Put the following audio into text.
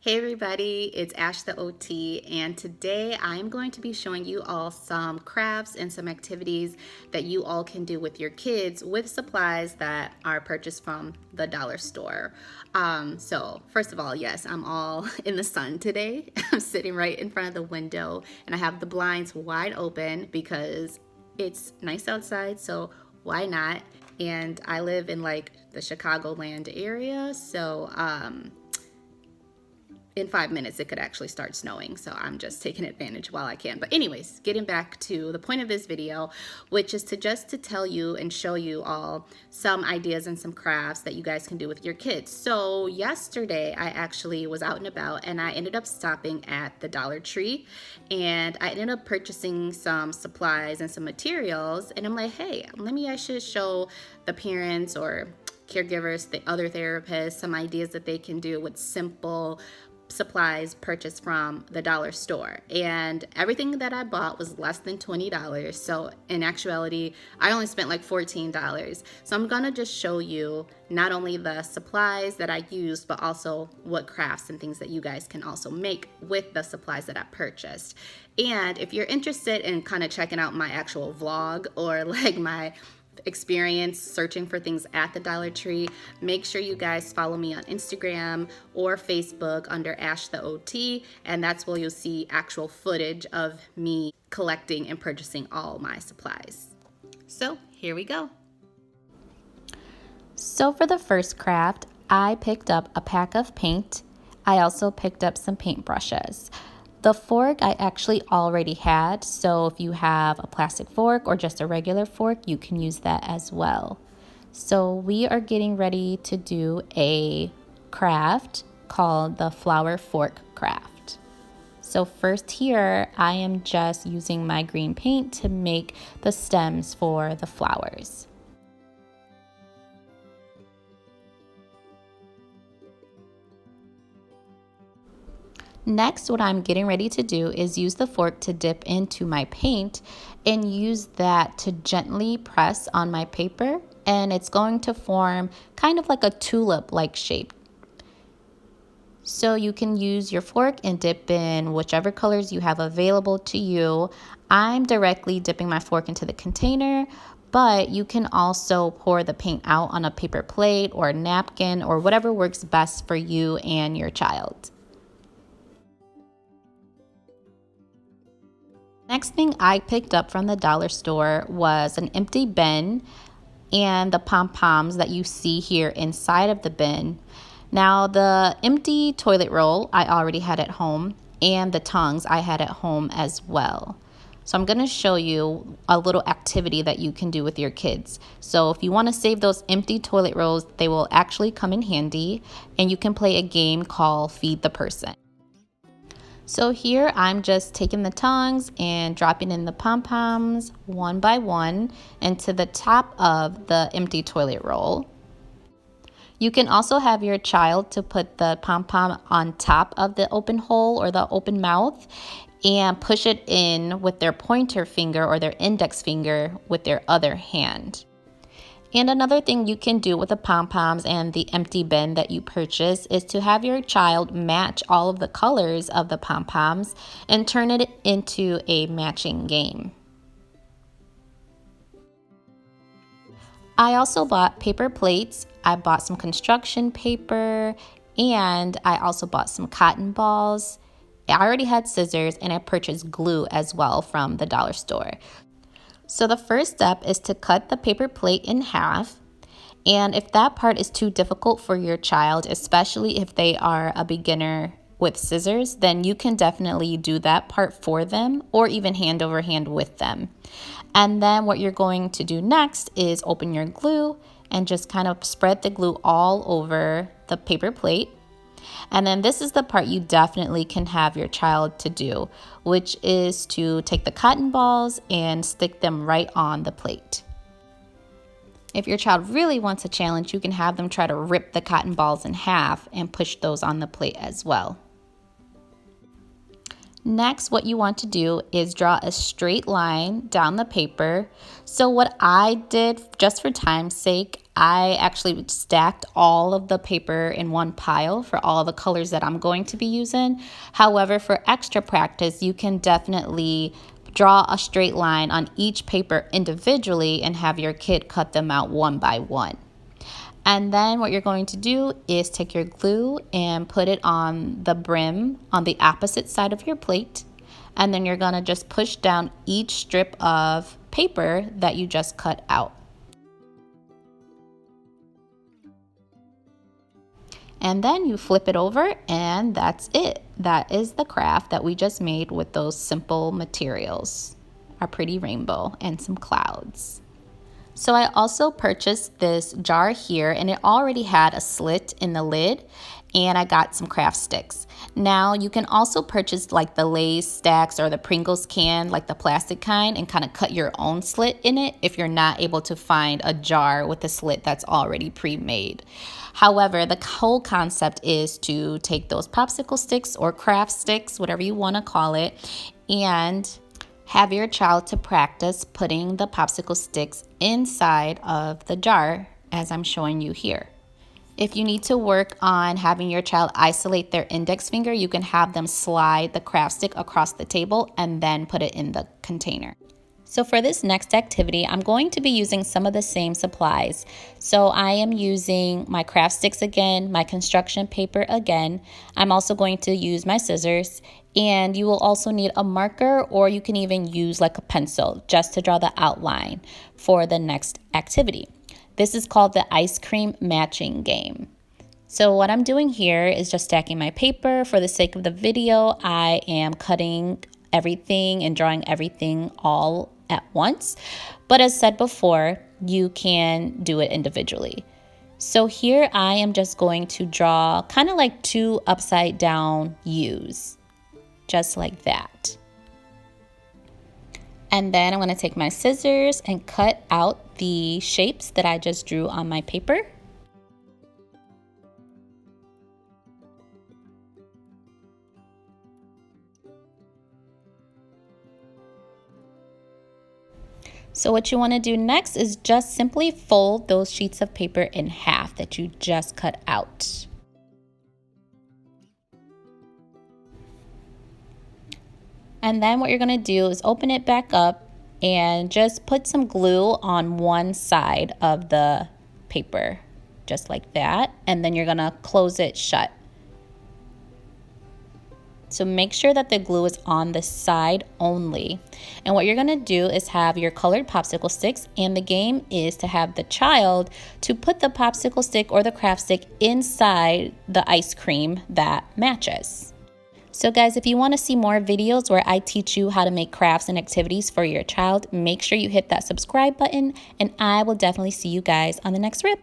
Hey everybody, it's Ash the OT, and today I'm going to be showing you all some crafts and some activities that you all can do with your kids with supplies that are purchased from the dollar store. So first of all, yes, I'm all in the sun today. I'm sitting right in front of the window and I have the blinds wide open because it's nice outside, so why not? And I live in like the Chicagoland area, so in 5 minutes it could actually start snowing, so I'm just taking advantage while I can. But anyways, getting back to the point of this video, which is to tell you and show you all some ideas and some crafts that you guys can do with your kids. So yesterday I actually was out and about and I ended up stopping at the Dollar Tree and I ended up purchasing some supplies and some materials, and I'm like, hey, I should show the parents or caregivers, the other therapists, some ideas that they can do with simple supplies purchased from the dollar store. And everything that I bought was less than $20. So in actuality, I only spent like $14. So I'm gonna just show you not only the supplies that I used, but also what crafts and things that you guys can also make with the supplies that I purchased. And if you're interested in kind of checking out my actual vlog or like my experience searching for things at the Dollar Tree, make sure you guys follow me on Instagram or Facebook under Ash the OT, and that's where you'll see actual footage of me collecting and purchasing all my supplies. So here we go. So for the first craft, I picked up a pack of paint. I also picked up some paintbrushes. The fork I actually already had, so if you have a plastic fork or just a regular fork, you can use that as well. So we are getting ready to do a craft called the flower fork craft. So first here, I am just using my green paint to make the stems for the flowers. Next, what I'm getting ready to do is use the fork to dip into my paint and use that to gently press on my paper, and it's going to form kind of like a tulip-like shape. So you can use your fork and dip in whichever colors you have available to you. I'm directly dipping my fork into the container, but you can also pour the paint out on a paper plate or a napkin or whatever works best for you and your child. Next thing I picked up from the dollar store was an empty bin and the pom-poms that you see here inside of the bin. Now the empty toilet roll I already had at home, and the tongs I had at home as well. So I'm going to show you a little activity that you can do with your kids. So if you want to save those empty toilet rolls, they will actually come in handy, and you can play a game called Feed the Person. So here I'm just taking the tongs and dropping in the pom-poms one by one into the top of the empty toilet roll. You can also have your child to put the pom-pom on top of the open hole or the open mouth and push it in with their pointer finger or their index finger with their other hand. And another thing you can do with the pom-poms and the empty bin that you purchase is to have your child match all of the colors of the pom-poms and turn it into a matching game. I also bought paper plates, I bought some construction paper, and I also bought some cotton balls. I already had scissors, and I purchased glue as well from the dollar store. So the first step is to cut the paper plate in half. And if that part is too difficult for your child, especially if they are a beginner with scissors, then you can definitely do that part for them or even hand over hand with them. And then what you're going to do next is open your glue and just kind of spread the glue all over the paper plate. And then this is the part you definitely can have your child to do, which is to take the cotton balls and stick them right on the plate. If your child really wants a challenge, you can have them try to rip the cotton balls in half and push those on the plate as well. Next, what you want to do is draw a straight line down the paper. So what I did, just for time's sake, I actually stacked all of the paper in one pile for all the colors that I'm going to be using. However, for extra practice, you can definitely draw a straight line on each paper individually and have your kid cut them out one by one. And then what you're going to do is take your glue and put it on the brim on the opposite side of your plate. And then you're going to just push down each strip of paper that you just cut out. And then you flip it over and that's it. That is the craft that we just made with those simple materials. Our pretty rainbow and some clouds. So I also purchased this jar here and it already had a slit in the lid, and I got some craft sticks. Now you can also purchase like the Lay's stacks or the Pringles can, like the plastic kind, and kind of cut your own slit in it if you're not able to find a jar with a slit that's already pre-made. However, the whole concept is to take those popsicle sticks or craft sticks, whatever you want to call it, and have your child to practice putting the popsicle sticks inside of the jar as I'm showing you here. If you need to work on having your child isolate their index finger, you can have them slide the craft stick across the table and then put it in the container. So for this next activity, I'm going to be using some of the same supplies. So I am using my craft sticks again, my construction paper again. I'm also going to use my scissors, and you will also need a marker, or you can even use like a pencil just to draw the outline for the next activity. This is called the ice cream matching game. So what I'm doing here is just stacking my paper. For the sake of the video, I am cutting everything and drawing everything all at once. But as said before, you can do it individually. So here I am just going to draw kind of like 2 upside down U's, just like that. And then I'm going to take my scissors and cut out the shapes that I just drew on my paper. So what you want to do next is just simply fold those sheets of paper in half that you just cut out. And then what you're going to do is open it back up and just put some glue on one side of the paper, just like that. And then you're going to close it shut. So make sure that the glue is on the side only. And what you're gonna do is have your colored popsicle sticks, and the game is to have the child to put the popsicle stick or the craft stick inside the ice cream that matches. So guys, if you want to see more videos where I teach you how to make crafts and activities for your child, make sure you hit that subscribe button, and I will definitely see you guys on the next rip.